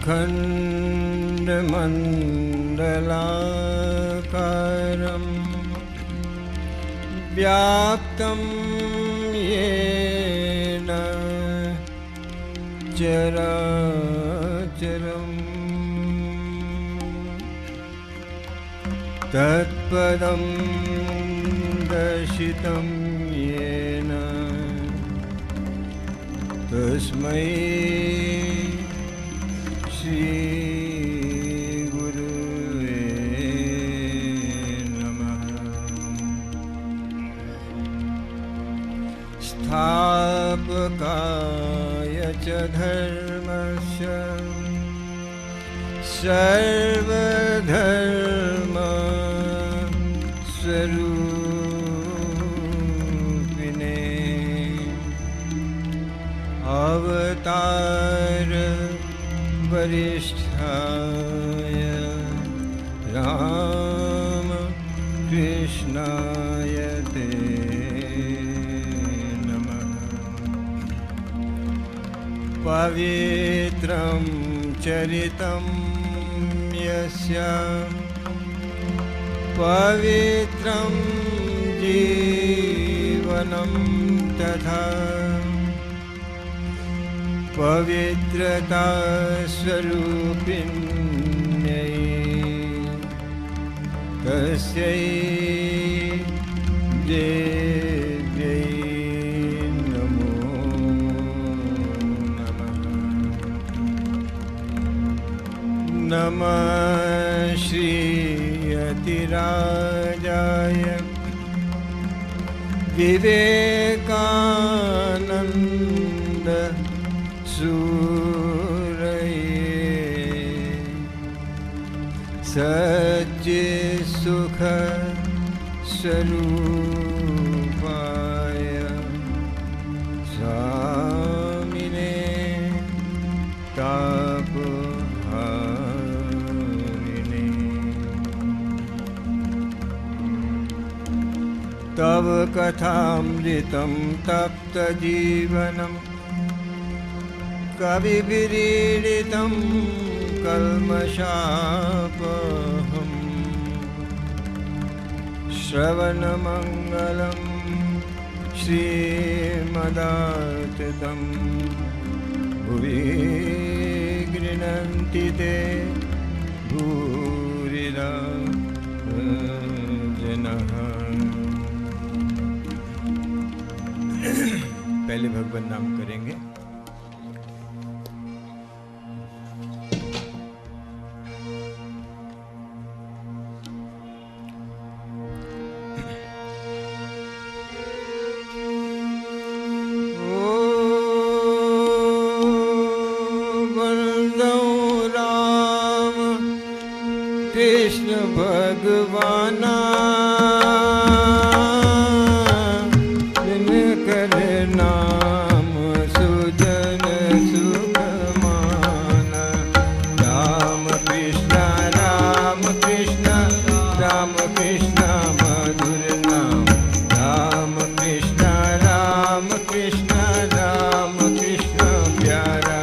अखण्डमण्डलाकारं व्याप्तं येन चराचरम् तत्पदं दर्शितं येन तस्मै श्री गुरुवे नमः। स्थापकाय च धर्मस्य सर्वधर्म स्वरूपिणे अवतार वरिष्ठाय राम कृष्णाय ते नमः। पवित्रं चरितं यस्य पवित्रं जीवनं तथा पवित्रता स्वरूपिण्यै तस्यै देव्यै नमो नमः। नमः श्री यतिराजाय विवेकानंद सूरये सच्चित्सुख स्वरूपाय स्वामिने तापहारिणे। तव कथामृतं तप्तजीवनं कविभिरीडितं कल्मषापहम् श्रवणमङ्गलं श्रीमदार्तितं भुवि गृह्णन्ति ते भूरिदा जनः। पहले भगवान नाम करेंगे। कृष्ण भगवाना जिनकर नाम सुजन सुख माना। राम कृष्ण मधुर नाम। राम कृष्ण प्यारा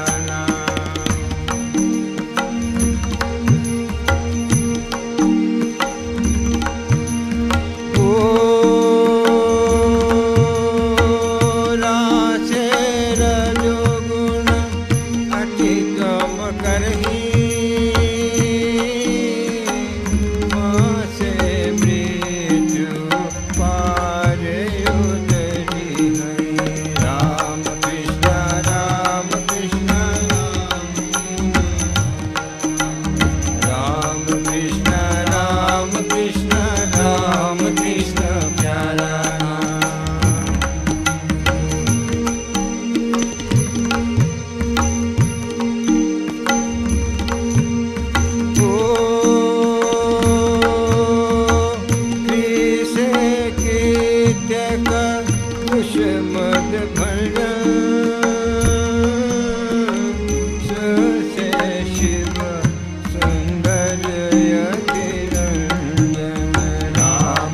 शिव सुंदर यतिरंजन राम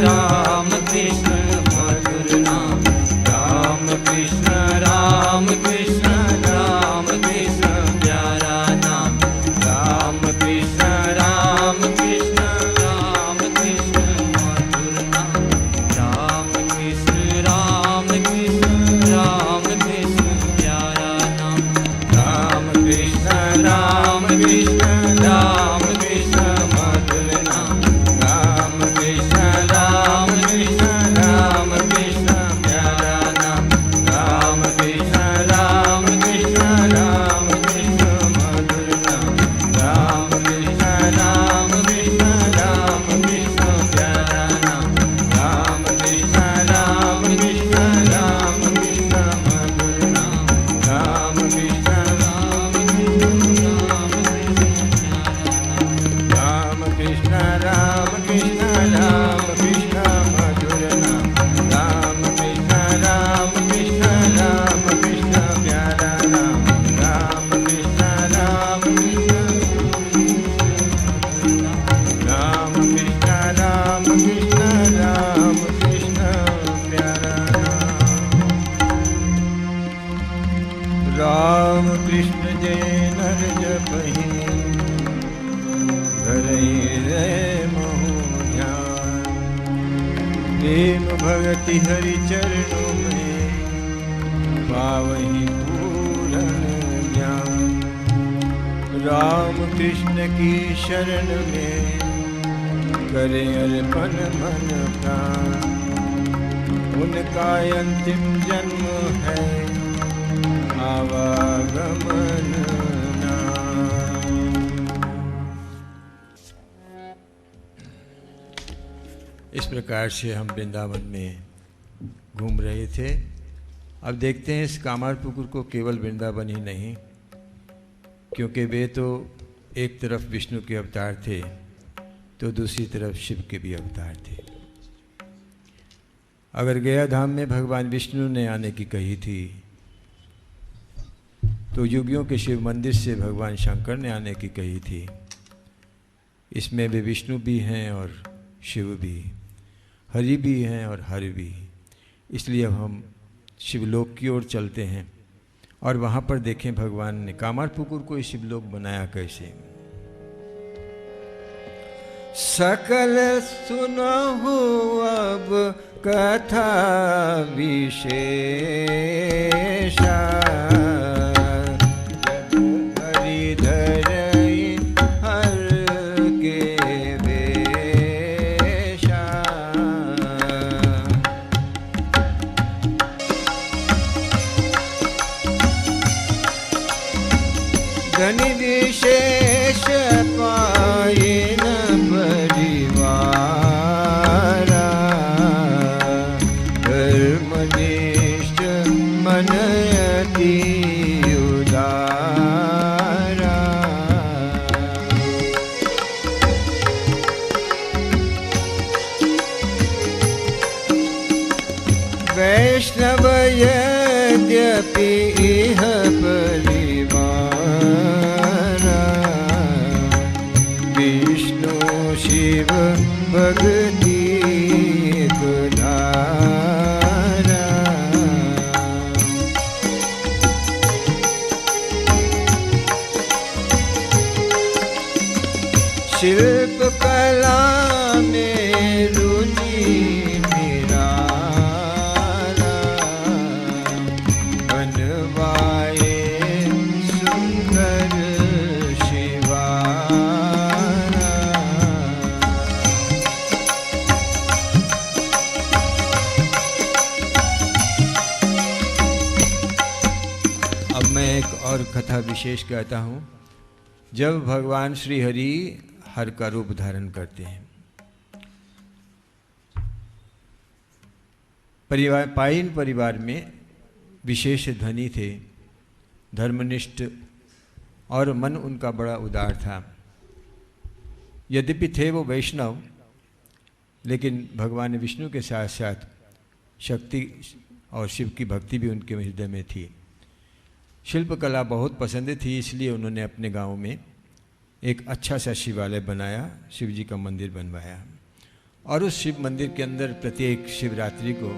राम कृष्ण मधुर नाम, राम कृष्ण राम कृष्ण राम कृष्ण प्यारा नाम, राम कृष्ण राम कृष्ण राम कृष्ण मधुर नाम, राम कृष्ण राम कृष्ण राम कृष्ण प्यारा नाम, राम कृष्ण राम कृष्ण राम कृष्ण मधुर नाम, राम कृष्ण राम कृष्ण राम कृष्ण प्यारा नाम, राम कृष्ण राम कृष्ण राम कृष्ण मधुर नाम, राम कृष्ण राम कृष्ण राम कृष्ण प्यारा नाम, राम कृष्ण राम कृष्ण राम कृष्ण मधुर नाम, राम कृष्ण राम कृष्ण राम कृष्ण राम कृष्ण मधुर नाम, राम कृष्ण राम कृष्ण राम कृष्ण प्यारा नाम, राम कृष्ण राम कृष्ण राम कृष्ण राम कृष्ण राम कृष्ण प्यारा नाम, राम कृष्ण जय नर जपहि धरहि रे महु ध्यान, प्रेम भगति हरि चरणों में पावहि पूर्ण ज्ञान, राम कृष्ण की शरण में करे अर्पण मन प्राण, उनका अंतिम जन्म है आवागमन नाम। इस प्रकार से हम वृंदावन में घूम रहे थे। अब देखते हैं इस कामारपुकुर को केवल वृंदावन ही नहीं, क्योंकि वे तो एक तरफ विष्णु के अवतार थे तो दूसरी तरफ शिव के भी अवतार थे। अगर गया धाम में भगवान विष्णु ने आने की कही थी तो युगियों के शिव मंदिर से भगवान शंकर ने आने की कही थी। इसमें वे विष्णु भी हैं और शिव भी, हरि भी हैं और हरि भी। इसलिए अब हम शिवलोक की ओर चलते हैं और वहाँ पर देखें भगवान ने कामारपुकुर को शिवलोक बनाया कैसे। सकल सुनहु अब कथा विशेषा, हरिधर हर के वेशा, धन विशेष पाए न परिवारा, धर्मनिष्ठ मन अति उदारा, वैष्णव यद्यपि इह परिवारा, विष्णु शिव भक्ति धारा, शिल्प कला में रुचि निराला, बनवाए सुंदर शिवाला। अब मैं एक और कथा विशेष कहता हूँ। जब भगवान श्री हरि हर का रूप धारण करते हैं, पाइन परिवार में विशेष धनी थे, धर्मनिष्ठ और मन उनका बड़ा उदार था। यद्यपि थे वो वैष्णव, लेकिन भगवान विष्णु के साथ साथ शक्ति और शिव की भक्ति भी उनके हृदय में थी। शिल्पकला बहुत पसंद थी, इसलिए उन्होंने अपने गांव में एक अच्छा सा शिवालय बनाया, शिव जी का मंदिर बनवाया और उस शिव मंदिर के अंदर प्रत्येक शिवरात्रि को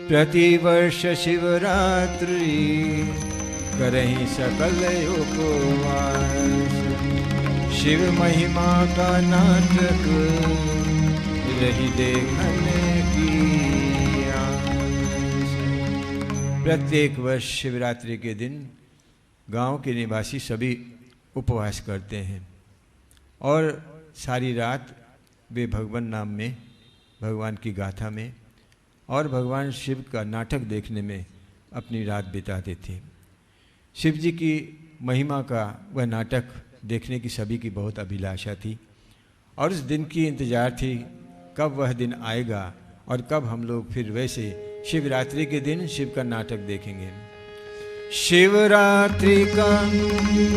प्रतिवर्ष शिवरात्रि करहीं सकल उपवास, शिव महिमा का नाटक रही देखने की आस। प्रत्येक वर्ष शिवरात्रि के दिन गांव के निवासी सभी उपवास करते हैं और सारी रात वे भगवान नाम में, भगवान की गाथा में और भगवान शिव का नाटक देखने में अपनी रात बिताते थे। शिव जी की महिमा का वह नाटक देखने की सभी की बहुत अभिलाषा थी और उस दिन की इंतज़ार थी कब वह दिन आएगा और कब हम लोग फिर वैसे शिवरात्रि के दिन शिव का नाटक देखेंगे। शिवरात्रि का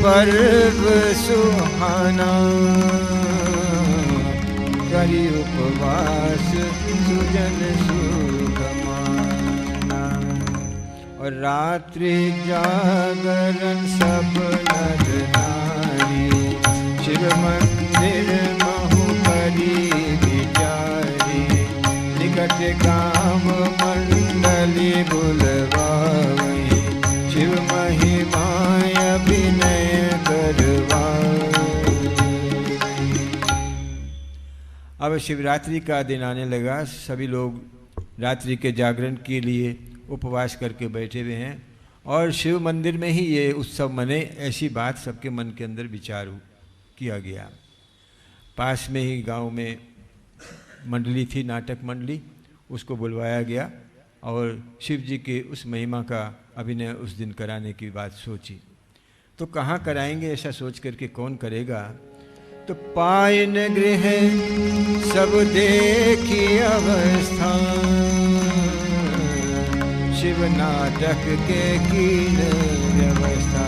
पर्व सुहाना, करी उपवास सुजन सुख माना, और रात्रि जागरण सब नर नारी, शिव मंदिर महु करी विचारी, निकट काम मंडली बुलवाई, शिव महिमा अभिनय करवाई। अब शिवरात्रि का दिन आने लगा, सभी लोग रात्रि के जागरण के लिए उपवास करके बैठे हुए हैं और शिव मंदिर में ही ये उत्सव मने, ऐसी बात सबके मन के अंदर विचार किया गया। पास में ही गांव में मंडली थी, नाटक मंडली, उसको बुलवाया गया और शिव जी के उस महिमा का अभिनय उस दिन कराने की बात सोची। तो कहाँ कराएंगे ऐसा सोच करके कौन करेगा, तो पायन गृह सब देखी अवस्था, शिव नाटक के कीन व्यवस्था।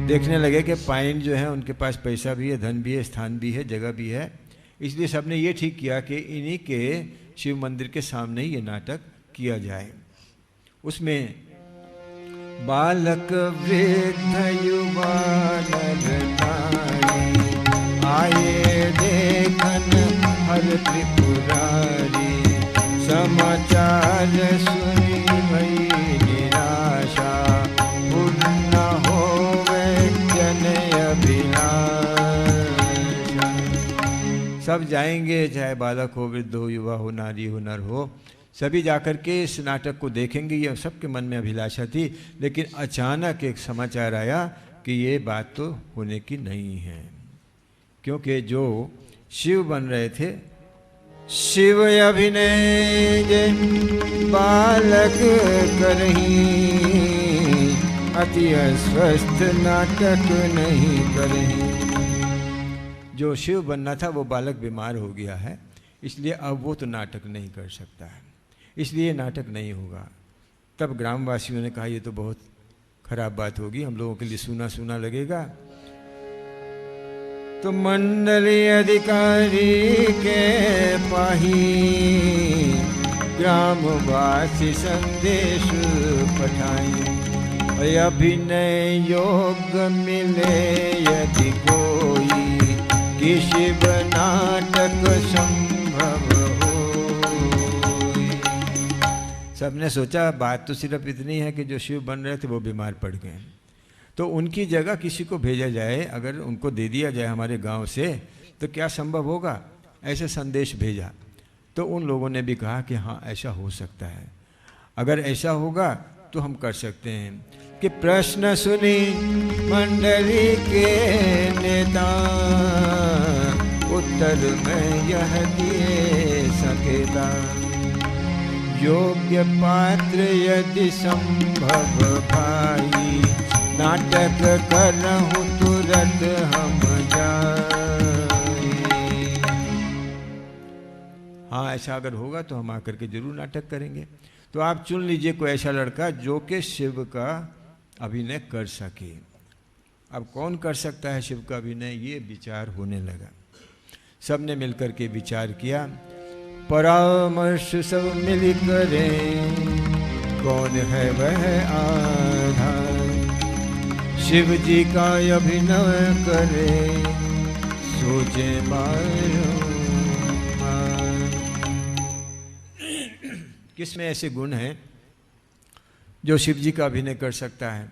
देखने लगे कि पायन जो है उनके पास पैसा भी है, धन भी है, स्थान भी है, जगह भी है, इसलिए सबने ये ठीक किया कि इन्हीं के शिव मंदिर के सामने ही ये नाटक किया जाए। उसमें बालक वृद्ध युवा नर नारी, आए देखन हर त्रिपुरारी, समाचार सुनी भई निराशा, पूर्ण होवे जन अभिलाषा। सब जाएंगे, चाहे बालक हो, वृद्ध हो, युवा हो, नारी हो, नर हो, सभी जाकर के इस नाटक को देखेंगे। ये सबके मन में अभिलाषा थी, लेकिन अचानक एक समाचार आया कि ये बात तो होने की नहीं है, क्योंकि जो शिव बन रहे थे, शिव अभिनय बालक करहीं, अति अस्वस्थ नाटक नहीं करहीं। जो शिव बनना था वो बालक बीमार हो गया है, इसलिए अब वो तो नाटक नहीं कर सकता है, इसलिए नाटक नहीं होगा। तब ग्रामवासियों ने कहा ये तो बहुत खराब बात होगी, हम लोगों के लिए सूना सूना लगेगा। तो मंडली अधिकारी के पाही, ग्रामवासी संदेश पठाई, अभिनय योग्य मिले यदि कोई, कि शिव नाटक संभव हो। सबने सोचा बात तो सिर्फ इतनी है कि जो शिव बन रहे थे वो बीमार पड़ गए, तो उनकी जगह किसी को भेजा जाए, अगर उनको दे दिया जाए हमारे गांव से तो क्या संभव होगा, ऐसे संदेश भेजा। तो उन लोगों ने भी कहा कि हाँ ऐसा हो सकता है, अगर ऐसा होगा तो हम कर सकते हैं। कि प्रश्न सुनी मंडली के नेता, उत्तर में यह दिए सकेता, योग्य पात्र यदि संभव भाई, नाटक करहूँ तुरंत हम जाए। हाँ ऐसा अगर होगा तो हम आकर के जरूर नाटक करेंगे। तो आप चुन लीजिए कोई ऐसा लड़का जो कि शिव का अभिनय कर सके। अब कौन कर सकता है शिव का अभिनय, ये विचार होने लगा। सब ने मिलकर के विचार किया, परामर्श सब मिल करें, कौन है वह आधार, शिव जी का अभिनय करे, सोचे बारंबार। किस में ऐसे गुण हैं जो शिव जी का अभिनय कर सकता है।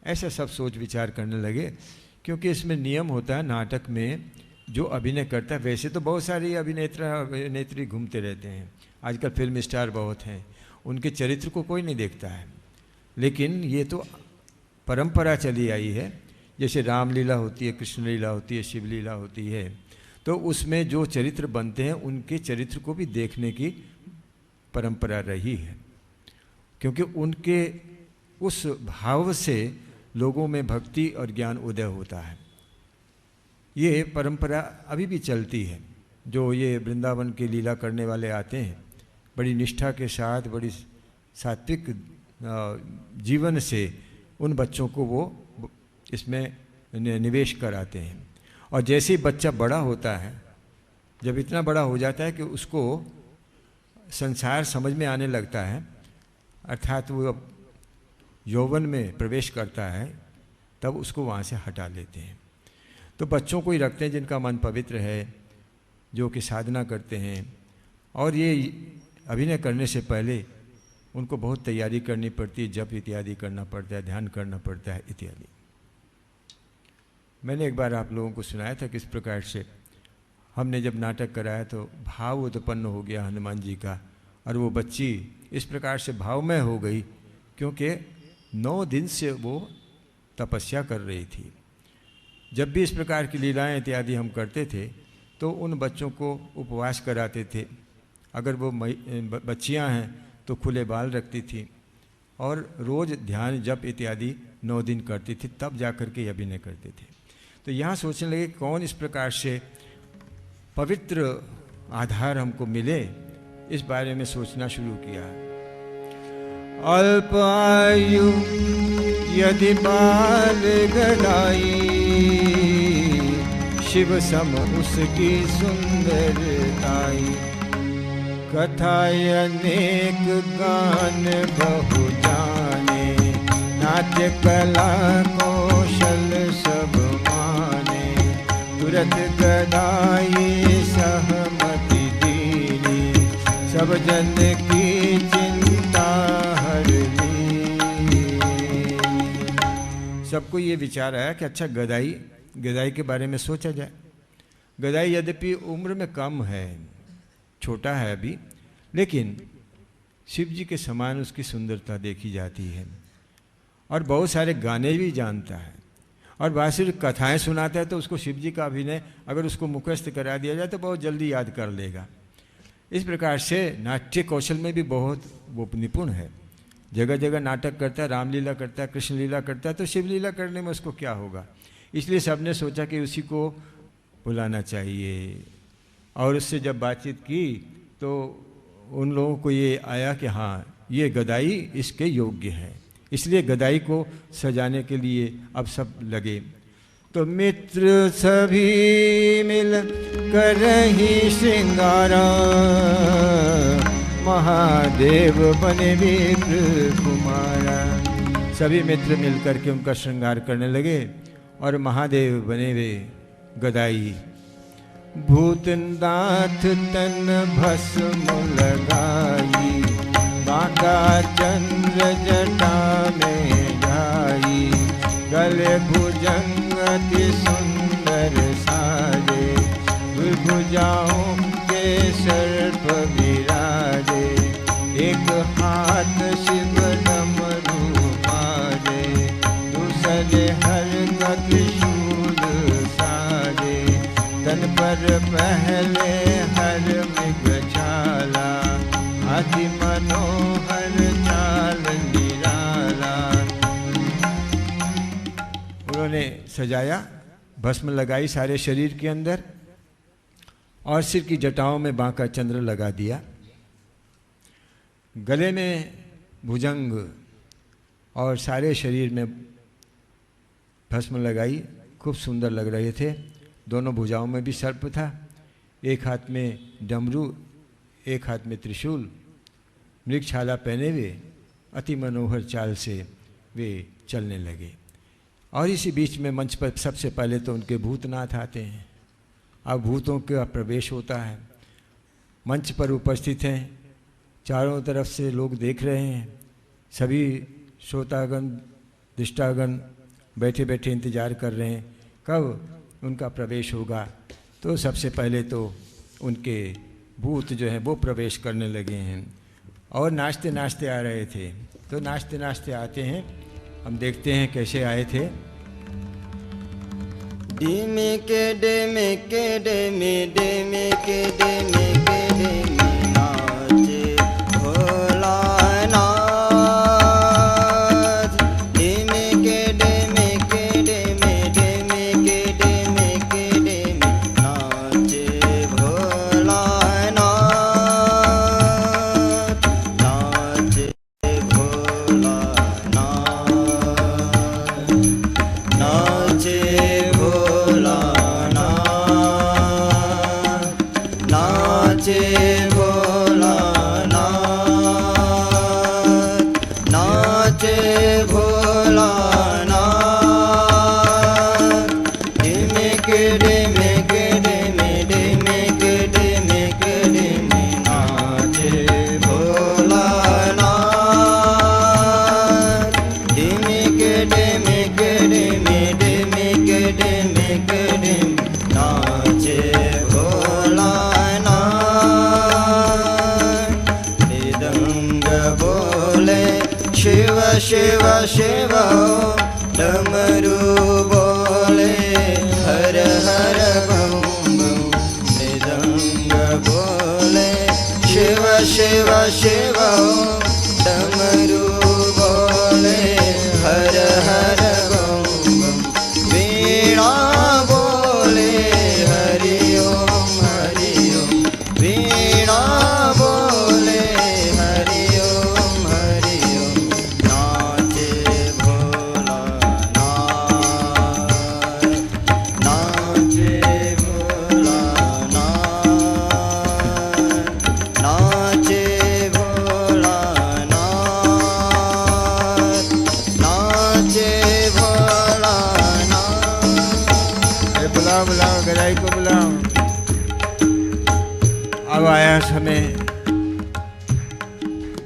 ऐसा सब सोच विचार करने लगे, क्योंकि इसमें नियम होता है नाटक में जो अभिनय करता है। वैसे तो बहुत सारे अभिनेत्री घूमते रहते हैं, आजकल फिल्म स्टार बहुत हैं, उनके चरित्र को कोई नहीं देखता है, लेकिन ये तो परंपरा चली आई है। जैसे रामलीला होती है, कृष्ण लीला होती है, शिव लीला होती है, तो उसमें जो चरित्र बनते हैं उनके चरित्र को भी देखने की परंपरा रही है, क्योंकि उनके उस भाव से लोगों में भक्ति और ज्ञान उदय होता है। ये परंपरा अभी भी चलती है। जो ये वृंदावन के लीला करने वाले आते हैं, बड़ी निष्ठा के साथ, बड़ी सात्विक जीवन से उन बच्चों को वो इसमें निवेश कराते हैं। और जैसे ही बच्चा बड़ा होता है, जब इतना बड़ा हो जाता है कि उसको संसार समझ में आने लगता है, अर्थात वो यौवन में प्रवेश करता है, तब उसको वहाँ से हटा लेते हैं। तो बच्चों को ही रखते हैं जिनका मन पवित्र है, जो कि साधना करते हैं। और ये अभिनय करने से पहले उनको बहुत तैयारी करनी पड़ती है, जप इत्यादि करना पड़ता है, ध्यान करना पड़ता है इत्यादि। मैंने एक बार आप लोगों को सुनाया था किस प्रकार से हमने जब नाटक कराया तो भाव उत्पन्न हो गया हनुमान जी का, और वो बच्ची इस प्रकार से भावमय हो गई, क्योंकि 9 दिन से वो तपस्या कर रही थी। जब भी इस प्रकार की लीलाएं इत्यादि हम करते थे तो उन बच्चों को उपवास कराते थे। अगर वो बच्चियां हैं तो खुले बाल रखती थी, और रोज़ ध्यान जप इत्यादि 9 दिन करती थी, तब जा कर के अभिनय करते थे। तो यहाँ सोचने लगे कौन इस प्रकार से पवित्र आधार हमको मिले, इस बारे में सोचना शुरू किया। अल्प आयु यदि बाल गदाई, शिव सम उसकी सुंदरताई। कथाएं अनेक गान बहु जाने, नाट्य कला कौशल सब माने। तुरत गदाई सहमति दीनी, सब जन की चिंता हर ली। सबको ये विचार आया कि अच्छा गदाई के बारे में सोचा जाए। गदाई यद्यपि उम्र में कम है, छोटा है अभी, लेकिन शिव जी के समान उसकी सुंदरता देखी जाती है, और बहुत सारे गाने भी जानता है, और बासिर कथाएं सुनाता है। तो उसको शिव जी का अभिनय अगर उसको मुखस्त करा दिया जाए तो बहुत जल्दी याद कर लेगा। इस प्रकार से नाट्य कौशल में भी बहुत वो निपुण है। जगह जगह नाटक करता है, रामलीला करता है, कृष्ण लीला करता है, तो शिव लीला करने में उसको क्या होगा। इसलिए सबने सोचा कि उसी को बुलाना चाहिए। और उससे जब बातचीत की तो उन लोगों को ये आया कि हाँ, ये गदाई इसके योग्य है। इसलिए गदाई को सजाने के लिए अब सब लगे। तो मित्र सभी मिल कर ही श्रृंगारा, महादेव बने विप्र कुमारा। सभी मित्र मिलकर के उनका श्रृंगार करने लगे, और महादेव बने वे गदाई। भूतनाथ तन भस्म लगाई, बांका चंद्र जटा में जाई। गले भुजंग अति सुंदर साजे, भुजाओं के सर्प विराजे। एक हाथ शिव डमरू बाजे, दूसरे हर त्रिशूल साजे। तन पर पहले हर मृग छाला, अति मनोहर चाल निराला। उन्होंने सजाया, भस्म लगाई सारे शरीर के अंदर, और सिर की जटाओं में बांका चंद्र लगा दिया। गले में भुजंग और सारे शरीर में भस्म लगाई, खूब सुंदर लग रहे थे। दोनों भुजाओं में भी सर्प था, एक हाथ में डमरू, एक हाथ में त्रिशूल। मृगछाला पहने हुए अति मनोहर चाल से वे चलने लगे। और इसी बीच में मंच पर सबसे पहले तो उनके भूतनाथ आते हैं। अब भूतों का प्रवेश होता है, मंच पर उपस्थित हैं चारों तरफ से लोग देख रहे हैं, सभी श्रोतागण दृष्टागण बैठे बैठे इंतज़ार कर रहे हैं कब उनका प्रवेश होगा। तो सबसे पहले तो उनके भूत जो हैं वो प्रवेश करने लगे हैं और नाचते नाचते आ रहे थे। तो नाचते नाचते आते हैं, हम देखते हैं कैसे आए थे। डिमे के डेमे के डेमे डेमे के डेमे के डेमे नाचे भोलानाथ। डिमे के डेमे के डेमे डेमे के डेमे के डेमे नाचे भोलानाथ। नाचे भोलानाथ। नाचे नाचे भोलानाथ। नाचे भोलानाथ। डिमे के डेमे के डेमे डेमे के डेमे के डेमे नाचे भोलानाथ। डिमे के डेमे के डेमे डेमे के डेमे के डेमे नाचे शिव शिव शिव डमरू बोले हर हर बम बम। मृदंग बोले शिव शिव शिव डमरू बोले हर हर बम बम। वीणा बोले हरि ओम हरि ओम। वीणा बोले हरि ओम हरि ओम। नाचे भोलानाथ। नाचे भोलानाथ। नाचे भोलानाथ। नाचे भोलानाथ। बुलाओ बुलाओ गदाई को बुलाओ। अब आया समय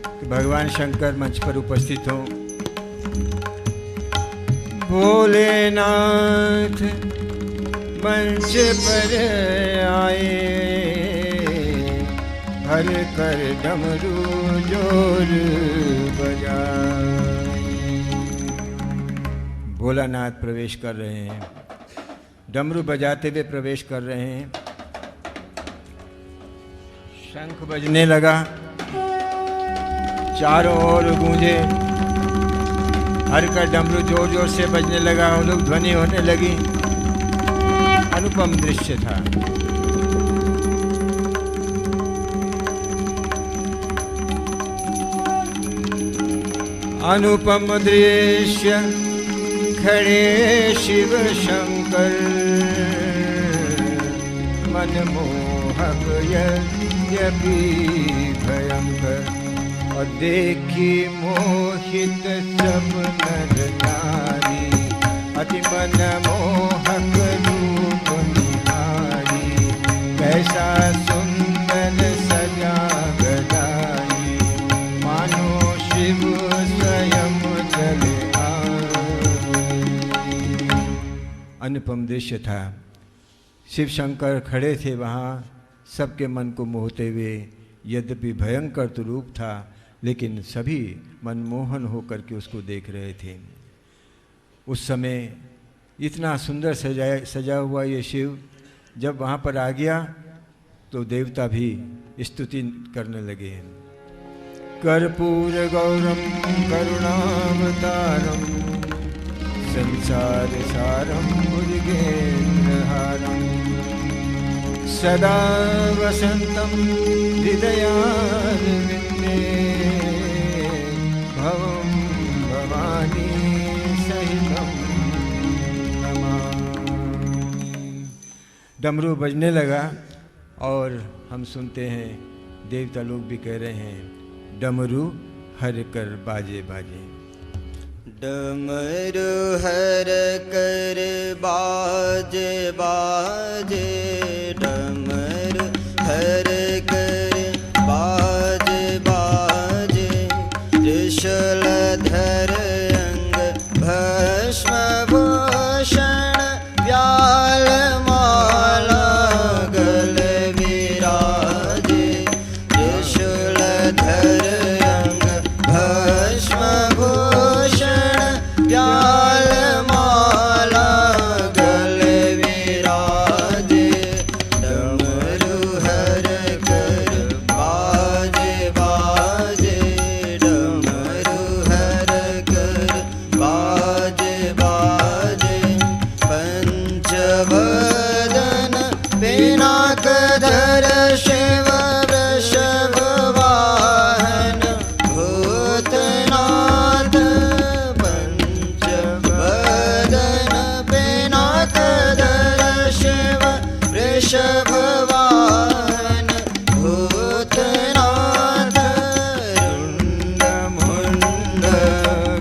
कि भगवान शंकर मंच पर उपस्थित हों। भोलेनाथ मंच पर आए, हर कर डमरू जोर बजाए। भोलानाथ प्रवेश कर रहे हैं, डमरू बजाते हुए प्रवेश कर रहे हैं। शंख बजने लगा, चारों ओर गूंजे, हर का डमरू जोर जोर से बजने लगा, उलूक ध्वनि होने लगी। अनुपम दृश्य था। अनुपम दृश्य खड़े शिव शंकर, मनमोहक यद्यपि भयंकर। और देखी मोहित सब नर नारी, अति मनमोहक रूप निहारी। कैसा सुंदर सजा गदाई, मानो शिव स्वयं चले आए। अनुपम दृश्य था। शिव शंकर खड़े थे वहाँ, सबके मन को मोहते हुए। यद्यपि भयंकर तो रूप था, लेकिन सभी मनमोहन होकर के उसको देख रहे थे। उस समय इतना सुंदर सजा हुआ ये शिव जब वहाँ पर आ गया तो देवता भी स्तुति करने लगे। कर्पूर गौरम करुणावतारम, संसार सारम भुजगेन्द्रहारम। सदा वसंतम हृदयारविंदे, भवं भवानी सहितं नमामि। डमरू बजने लगा और हम सुनते हैं, देवता लोग भी कह रहे हैं, डमरू हर कर बाजे बाजे। डमरू हर कर बाजे बाजे। डमरू हर कर बाजे बाजे। पिनाकधर शिव वृषभ वाहन भूतनाथ पंचवदन पिनाकधर शिव वृषभ वाहन भूतनाथ रुंड मुंड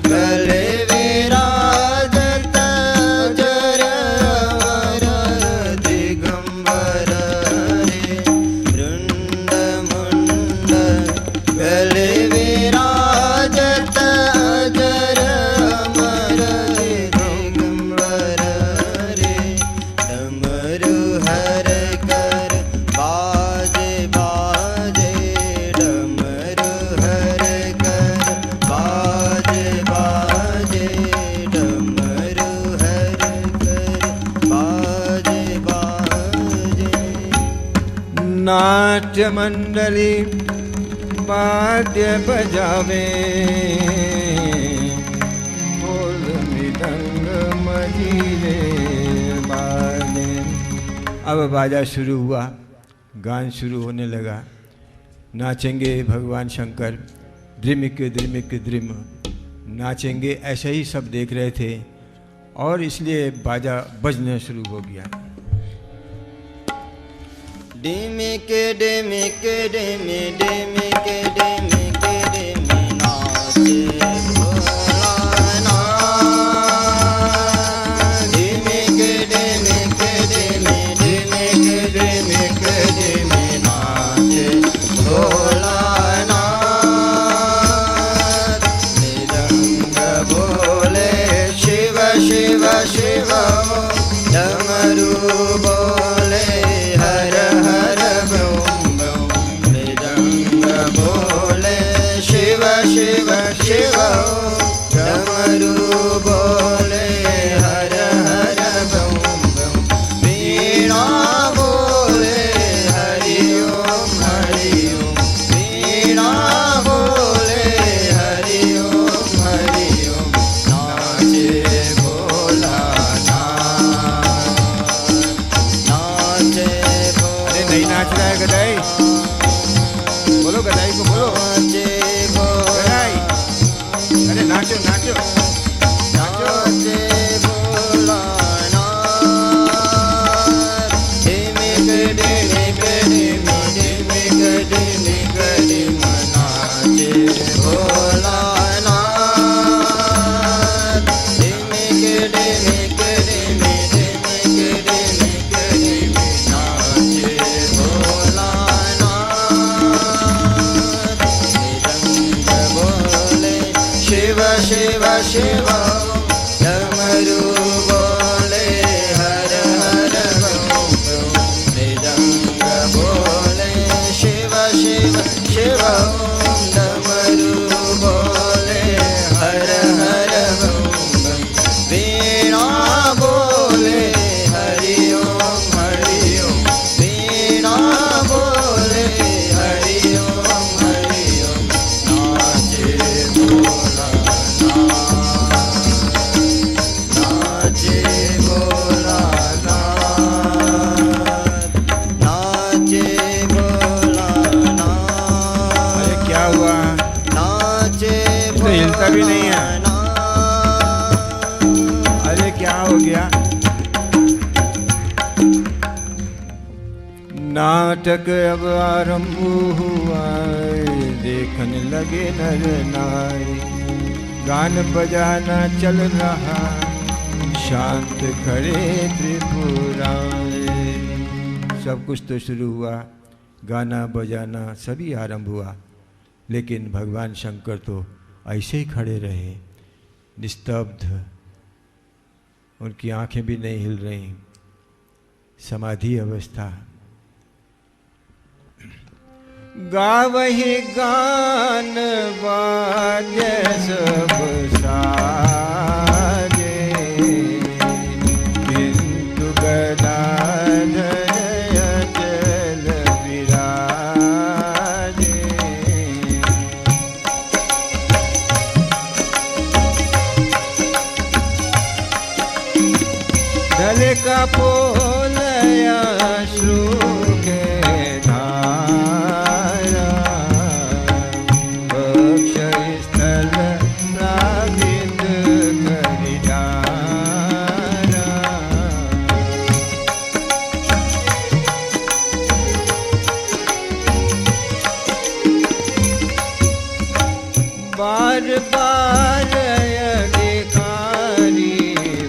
गले विराजत जर अमर दिगंबर रे रुंड मुंड गले विराजत जर अमर दिगंबर रे डमरू हर कर बाजे बाजे डमरू हर कर बाजे बाजे डमरू हर कर बाजे बाजे नाट्य मंडली वाद्य बजावे ढोल मृदंग मजीरे बाजे। अब बाजा शुरू हुआ, गान शुरू होने लगा। नाचेंगे भगवान शंकर, द्रिमिक द्रिमिक द्रिम नाचेंगे, ऐसे ही सब देख रहे थे और इसलिए बाजा बजना शुरू हो गया। डिमिक डिमिक डिमि डिमिक डिमिक डिमि नाचे भोलानाथ डिमिक डिमिक डिमि डिमिक डिमिक डिमि नाचे भोलानाथ मृदंग बोले शिव शिव शिव डमरू बोले हर हर बम बम मृदंग बोले शिव शिव शिव डमरू बोले हर हर बम बम वीणा बोले हरि ओम वीणा बोले हरि ओम नाचे नाचे अरे नहीं नाच रहा है गदाई, बोलो गदाई को बोलो नाचे गदाई। अरे नाचो नाचो नाचे भोलानाथ डिमिक डिमिक डिमि डिमिक डिमिक डिम नाचे भोलानाथ डिमिक डिमिक डिमि डिमिक डिमिक डिम नाचे भोलानाथ मृदंग बोले शिव शिव शिव डमरू बोले हर हर बम बम मृदंग बोले शिव शिव शिव डमरू बोले हर हर बम बम वीणा बोले हरि ओम वीणा बोले हरि ओम नाचे नाचे भोलानाथ नाचे भोलानाथ। अरे क्या हुआ, नाचे तो हिलता भी नहीं है। भोलानाथ। अरे क्या हो गया। नाटक अब आरंभ हुआ, देखने लगे नर नारी, गान बजाना चल रहा, शांत खड़े त्रिपुरारी। सब कुछ तो शुरू हुआ, गाना बजाना सभी आरंभ हुआ, लेकिन भगवान शंकर तो ऐसे ही खड़े रहे, निस्तब्ध। उनकी आंखें भी नहीं हिल रही, समाधि अवस्था। गावहि गान बाजे सब साजे, किंतु गदाधर अचल विराजे। ढल का पोलया श्रुग दरबार अधिकारी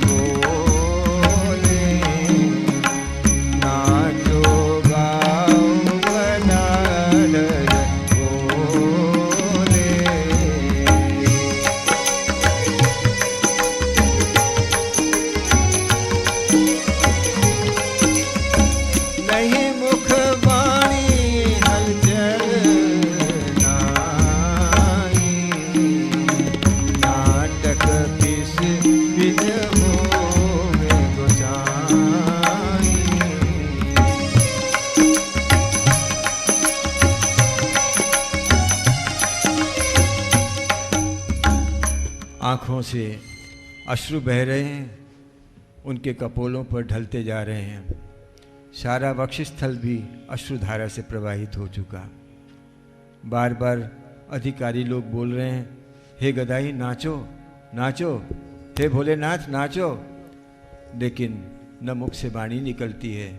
बोले, नाचो गाओ गदाधर बोले। नहीं मुख वाणी हलचल नाई, नाटक किस विध होवे गोसाई। आँखों से अश्रु बह रहे हैं, उनके कपोलों पर ढलते जा रहे हैं। सारा वक्षस्थल भी अश्रुधारा से प्रवाहित हो चुका। बार बार अधिकारी लोग बोल रहे हैं, हे गदाई नाचो नाचो, हे भोलेनाथ नाचो, लेकिन न मुख से वाणी निकलती है,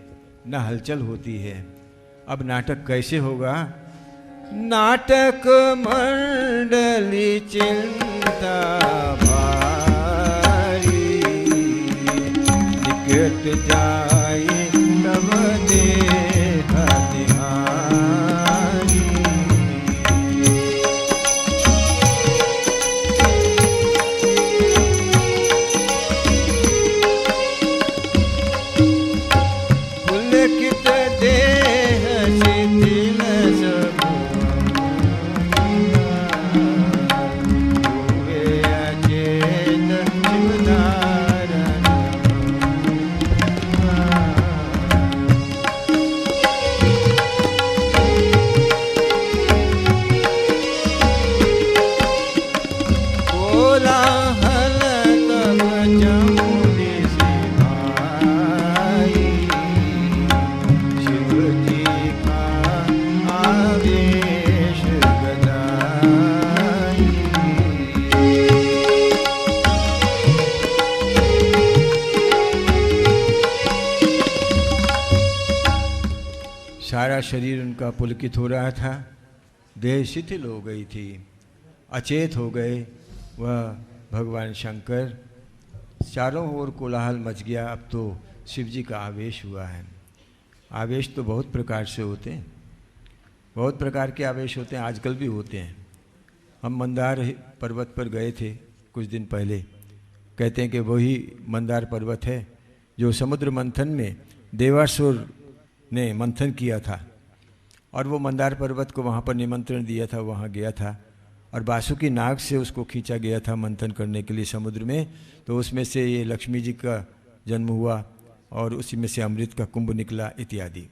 न हलचल होती है। अब नाटक कैसे होगा? नाटक मंडली चिंता भारी, निकट जाए तब देखा तिहारी। पुलकित देह शिथिल सब हुए अचेत शिवधारण। कोलाहल तब जमुनी सिपाही, शिव जी का आवेश गदाई। सारा शरीर उनका पुलकित हो रहा था, देह शिथिल हो गई थी, अचेत हो गए वह भगवान शंकर। चारों ओर कोलाहल मच गया। अब तो शिव जी का आवेश हुआ है। आवेश तो बहुत प्रकार से होते हैं, बहुत प्रकार के आवेश होते हैं, आजकल भी होते हैं। हम मंदार पर्वत पर गए थे कुछ दिन पहले। कहते हैं कि वही मंदार पर्वत है जो समुद्र मंथन में देवासुर ने मंथन किया था, और वो मंदार पर्वत को वहाँ पर निमंत्रण दिया था, वहाँ गया था, और बासुकी नाग से उसको खींचा गया था मंथन करने के लिए समुद्र में। तो उसमें से ये लक्ष्मी जी का जन्म हुआ और उसी में से अमृत का कुंभ निकला इत्यादि।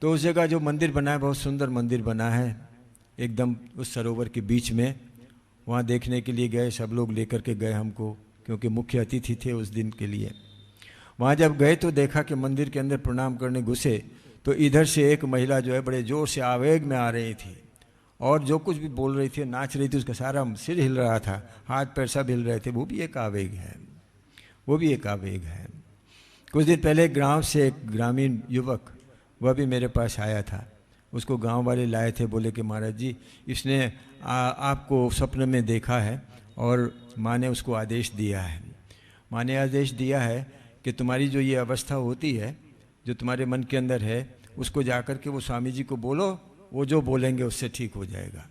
तो उस जगह जो मंदिर बना है, बहुत सुंदर मंदिर बना है, एकदम उस सरोवर के बीच में। वहाँ देखने के लिए गए, सब लोग लेकर के गए हमको, क्योंकि मुख्य अतिथि थे उस दिन के लिए। वहाँ जब गए तो देखा कि मंदिर के अंदर प्रणाम करने घुसे तो इधर से एक महिला जो है बड़े ज़ोर से आवेग में आ रही थी, और जो कुछ भी बोल रही थी, नाच रही थी, उसका सारा सिर हिल रहा था, हाथ पैर सब हिल रहे थे। वो भी एक आवेग है, वो भी एक आवेग है। कुछ दिन पहले गांव से एक ग्रामीण युवक, वह भी मेरे पास आया था। उसको गांव वाले लाए थे, बोले कि महाराज जी इसने आपको स्वप्न में देखा है और माँ ने उसको आदेश दिया है। माँ ने आदेश दिया है कि तुम्हारी जो ये अवस्था होती है, जो तुम्हारे मन के अंदर है, उसको जाकर के वो स्वामी जी को बोलो, वो जो बोलेंगे उससे ठीक हो जाएगा।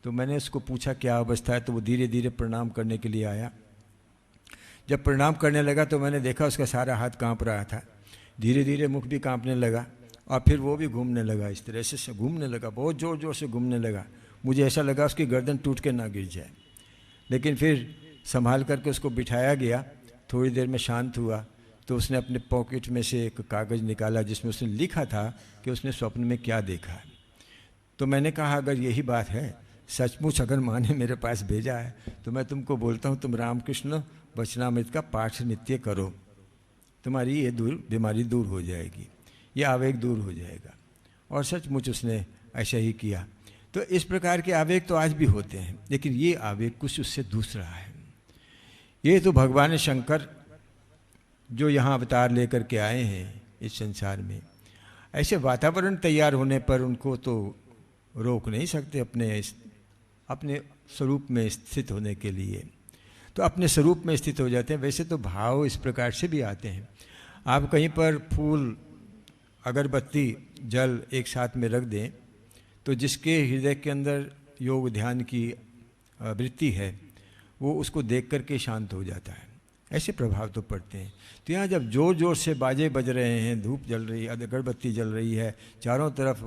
तो मैंने उसको पूछा क्या अवस्था है, तो वो धीरे धीरे प्रणाम करने के लिए आया। जब प्रणाम करने लगा तो मैंने देखा उसका सारा हाथ कांप रहा था, धीरे धीरे मुख भी कांपने लगा, और फिर वो भी घूमने लगा, इस तरह से घूमने लगा, बहुत ज़ोर ज़ोर से घूमने लगा। मुझे ऐसा लगा उसकी गर्दन टूट के ना गिर जाए, लेकिन फिर संभाल करके उसको बिठाया गया। थोड़ी देर में शांत हुआ तो उसने अपने पॉकेट में से एक कागज़ निकाला जिसमें उसने लिखा था कि उसने स्वप्न में क्या देखा है। तो मैंने कहा अगर यही बात है, सचमुच अगर माँ ने मेरे पास भेजा है, तो मैं तुमको बोलता हूँ तुम रामकृष्ण वचनामृत का पाठ नित्य करो, तुम्हारी ये बीमारी दूर हो जाएगी, ये आवेग दूर हो जाएगा। और सचमुच उसने ऐसा ही किया। तो इस प्रकार के आवेग तो आज भी होते हैं, लेकिन ये आवेग कुछ उससे दूसरा है। ये तो भगवान शंकर जो यहाँ अवतार लेकर के आए हैं इस संसार में, ऐसे वातावरण तैयार होने पर उनको तो रोक नहीं सकते अपने स्वरूप में स्थित होने के लिए। तो अपने स्वरूप में स्थित हो जाते हैं। वैसे तो भाव इस प्रकार से भी आते हैं। आप कहीं पर फूल, अगरबत्ती, जल एक साथ में रख दें तो जिसके हृदय के अंदर योग ध्यान की वृत्ति है वो उसको देख करके शांत हो जाता है। ऐसे प्रभाव तो पड़ते हैं। तो यहाँ जब ज़ोर ज़ोर से बाजे बज रहे हैं, धूप जल रही है, अगरबत्ती जल रही है, चारों तरफ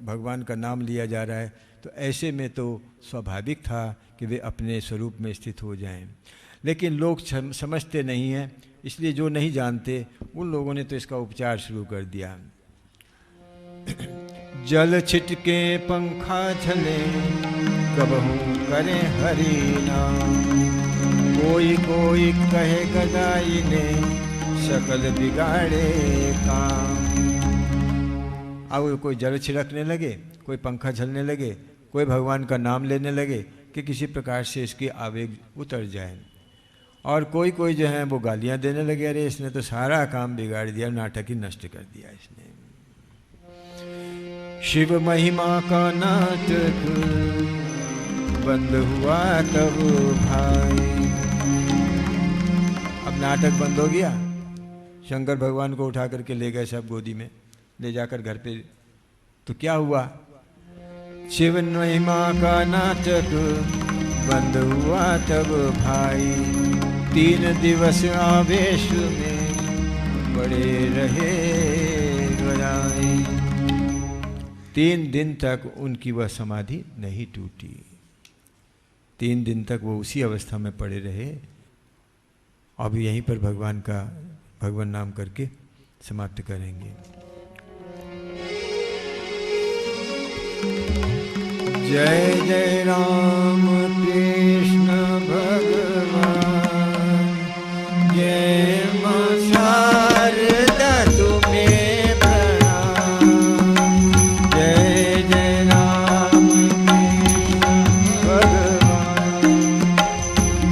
भगवान का नाम लिया जा रहा है, तो ऐसे में तो स्वाभाविक था कि वे अपने स्वरूप में स्थित हो जाएं। लेकिन लोग समझते नहीं हैं, इसलिए जो नहीं जानते उन लोगों ने तो इसका उपचार शुरू कर दिया। जल छिटके पंखा झले कबहू करें हरि नाम, कोई कोई कहे गदाई ने सकल बिगाड़े काम। अब कोई जल छिड़कने लगे, कोई पंखा झलने लगे, कोई भगवान का नाम लेने लगे कि किसी प्रकार से इसकी आवेग उतर जाए। और कोई कोई जो है वो गालियां देने लगे, अरे इसने तो सारा काम बिगाड़ दिया, नाटक ही नष्ट कर दिया इसने। शिव महिमा का नाटक बंद हुआ तब भाई। अब नाटक बंद हो गया, शंकर भगवान को उठा करके ले गए सब गोदी में, ले जाकर घर पे। तो क्या हुआ? शिव महिमा का नाटक बंद हुआ तब भाई, 3 दिवस आवेश में बड़े रहे गड़ाई। 3 दिन तक उनकी वह समाधि नहीं टूटी। 3 दिन तक वो उसी अवस्था में पड़े रहे। अब यहीं पर भगवान नाम करके समाप्त करेंगे। जय जय राम कृष्ण भगवान, जय मां शारदा तुम्हें प्रणाम। जय जय राम कृष्ण भगवान,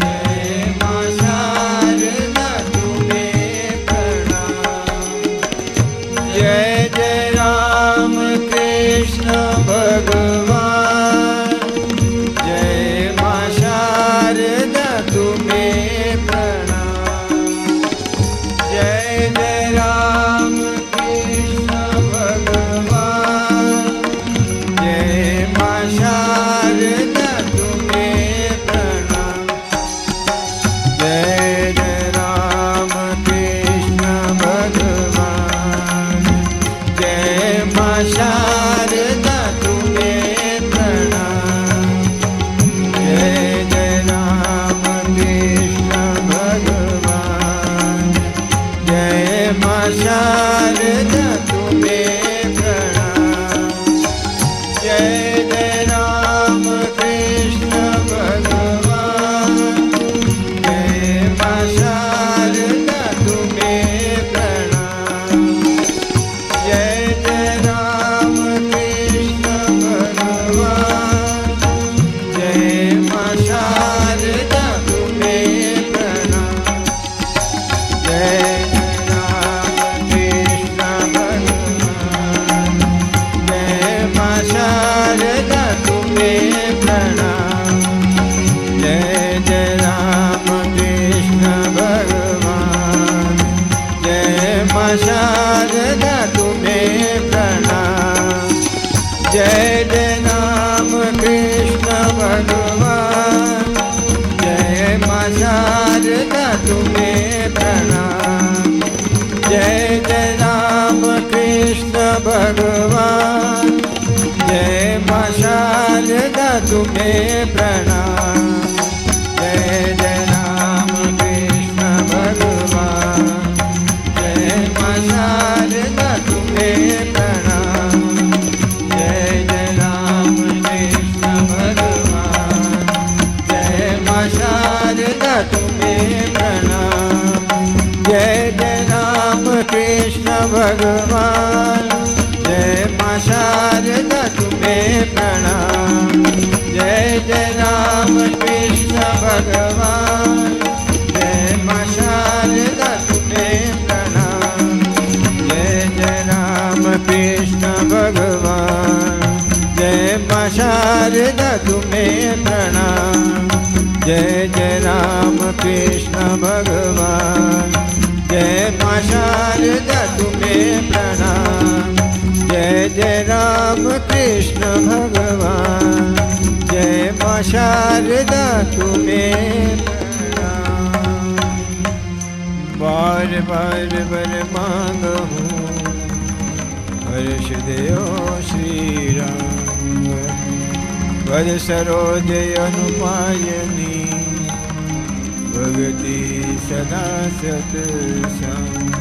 जय मां शारदा तुम्हें प्रणाम। जय जय राम कृष्ण भगवान, भगवान, जय मां शारदा तुम्हें प्रणाम। जय जय राम कृष्ण भगवान, जय मां शारदा तुम्हें प्रणाम। जय जय राम कृष्ण भगवान, जय मां शारदा तुम्हें प्रणाम। जय जय राम कृष्ण भगवान, जय मां शारदा तुम्हें प्रणाम। जय जय राम कृष्ण भगवान, जय मां शारदा तुम्हें प्रणाम। जय जय राम कृष्ण भगवान, जय मां शारदा तुम्हें प्रणाम। जय जय राम कृष्ण भगवान, जय माँ शारदा तुम्हें प्रणाम। जय जय राम कृष्ण भगवान, जय माँ शारदा तुम्हें प्रणाम। बार बार वर मांगहूँ, हर्ष देओ श्री राम। वर सरोज अनुपायनी, भगति सदा सत संग।